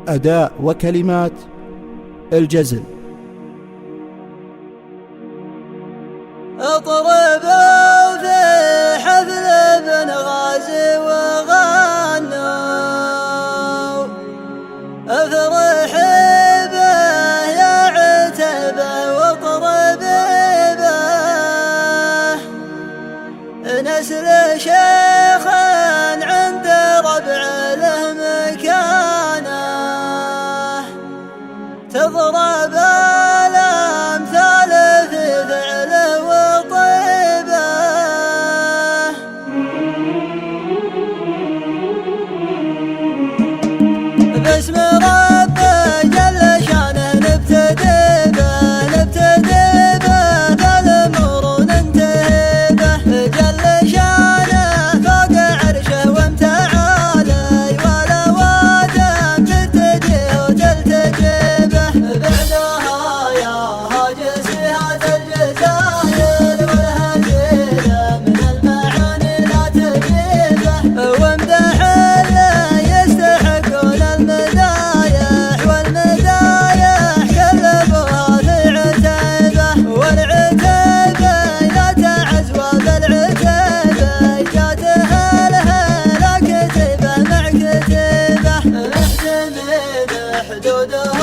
أداء وكلمات الجزل. اطربوا في حفل ابن غازي وغنوا، افرح به يا عتبه واطرب به، نسل شيخ عند ربع له مكانه، تضرب الامثال في فعله وطيبه، باسم ربه جل شانه نبتدي به، نبتدي به بالامور ننتهي به، جل شانه فوق عرشه وامتعالي، ولا وادم ترتجي وتلتجي به، بعدها يا هاجس هذا الجزاير والهزيله من المعاني لا تجيبه، وامدح اللي يستحقون المدايح، والمدايح كلبوها في عتيبه، والعتيبه لا تعزوى بالعتيبه، جاتها الهلا كتيبه مع كتيبه، محتمين حدوده